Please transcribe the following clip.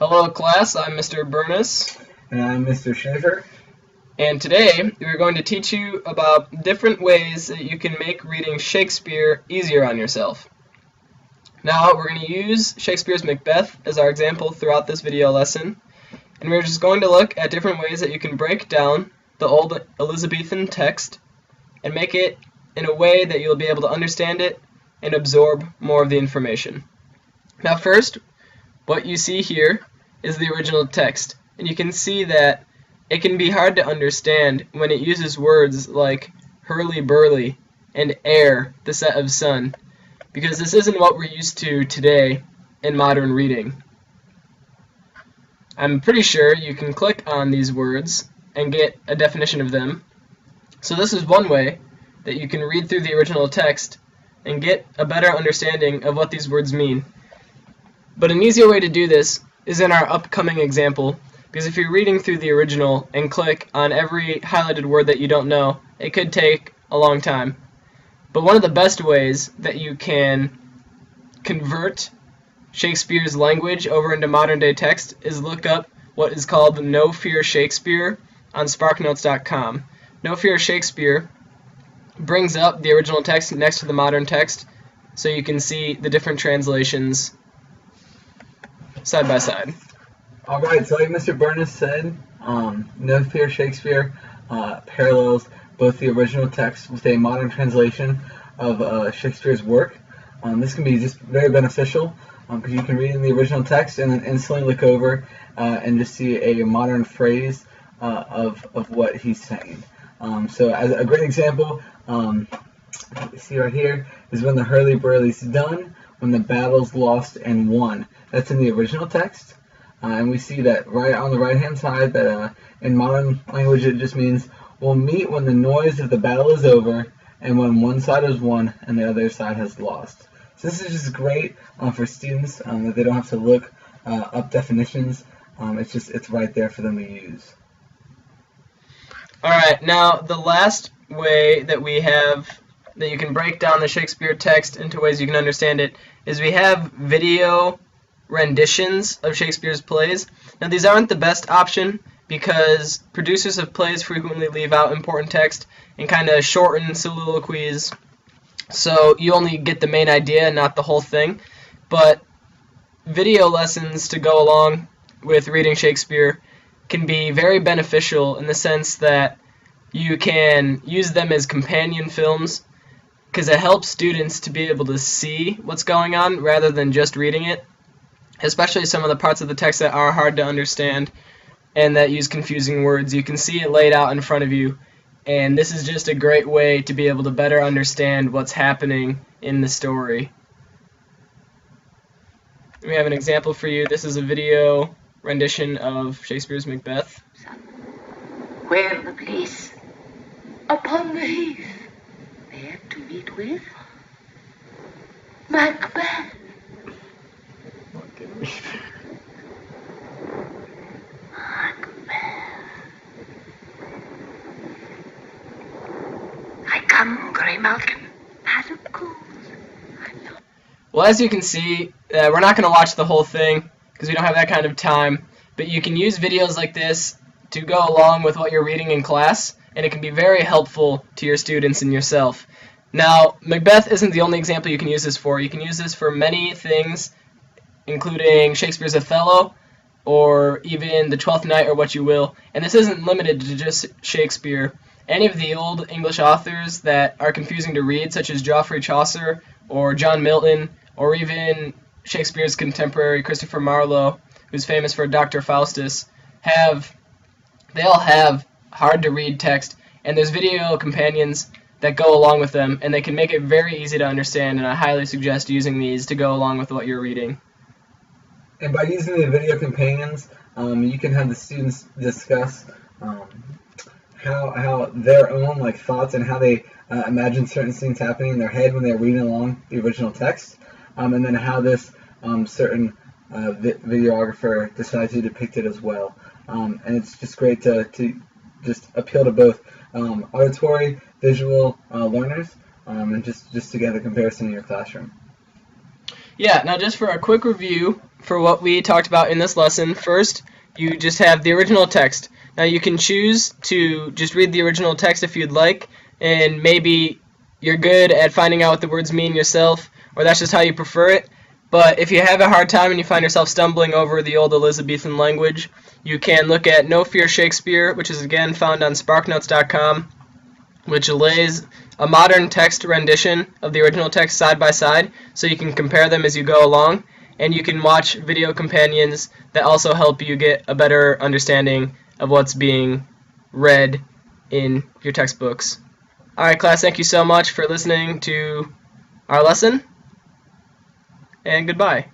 Hello class, I'm Mr. Burness. And I'm Mr. Schaefer. And today we're going to teach you about different ways that you can make reading Shakespeare easier on yourself. Now we're going to use Shakespeare's Macbeth as our example throughout this video lesson. And we're just going to look at different ways that you can break down the old Elizabethan text and make it in a way that you'll be able to understand it and absorb more of the information. Now first, what you see here is the original text, and you can see that it can be hard to understand when it uses words like hurly-burly and air, the set of sun, because this isn't what we're used to today in modern reading. I'm pretty sure you can click on these words and get a definition of them. So this is one way that you can read through the original text and get a better understanding of what these words mean. But an easier way to do this is in our upcoming example, because if you're reading through the original and click on every highlighted word that you don't know, it could take a long time. But one of the best ways that you can convert Shakespeare's language over into modern day text is look up what is called No Fear Shakespeare on sparknotes.com. No Fear Shakespeare brings up the original text next to the modern text so you can see the different translations side by side. Alright, so like Mr. Burness said, No Fear Shakespeare parallels both the original text with a modern translation of Shakespeare's work. This can be just very beneficial because you can read in the original text and then instantly look over and just see a modern phrase of what he's saying. So as a great example, you see right here is when the hurly-burly's done, when the battle's lost and won. That's in the original text. And we see that right on the right-hand side that in modern language it just means we'll meet when the noise of the battle is over and when one side has won and the other side has lost. So this is just great for students that they don't have to look up definitions. It's right there for them to use. Alright, now the last way that we have that you can break down the Shakespeare text into ways you can understand it is we have video renditions of Shakespeare's plays. Now these aren't the best option because producers of plays frequently leave out important text and kind of shorten soliloquies, so you only get the main idea and not the whole thing. But video lessons to go along with reading Shakespeare can be very beneficial in the sense that you can use them as companion films because it helps students to be able to see what's going on rather than just reading it, especially some of the parts of the text that are hard to understand and that use confusing words. You can see it laid out in front of you, and this is just a great way to be able to better understand what's happening in the story. We have an example for you. This is a video rendition of Shakespeare's Macbeth. Where the police? Upon the heath, there to meet with Macbeth. I come, Grey Malkin, as of course. Well, as you can see, we're not going to watch the whole thing because we don't have that kind of time, but you can use videos like this to go along with what you're reading in class, and it can be very helpful to your students and yourself. Now, Macbeth isn't the only example you can use this for. You can use this for many things, including Shakespeare's Othello, or even the Twelfth Night, or What You Will. And this isn't limited to just Shakespeare. Any of the old English authors that are confusing to read, such as Geoffrey Chaucer, or John Milton, or even Shakespeare's contemporary Christopher Marlowe, who's famous for Dr. Faustus, they all have hard-to-read text, and there's video companions that go along with them, and they can make it very easy to understand, and I highly suggest using these to go along with what you're reading. And by using the video companions, you can have the students discuss how their own thoughts and how they imagine certain things happening in their head when they're reading along the original text, and then how this certain videographer decides to depict it as well. And it's just great to just appeal to both auditory, visual learners, and just to get a comparison in your classroom. Yeah, now just for a quick review for what we talked about in this lesson. First, you just have the original text. Now you can choose to just read the original text if you'd like, and maybe you're good at finding out what the words mean yourself, or that's just how you prefer it. But if you have a hard time and you find yourself stumbling over the old Elizabethan language, you can look at No Fear Shakespeare, which is again found on sparknotes.com, which lays a modern text rendition of the original text side by side, so you can compare them as you go along, and you can watch video companions that also help you get a better understanding of what's being read in your textbooks. Alright class, thank you so much for listening to our lesson, and goodbye.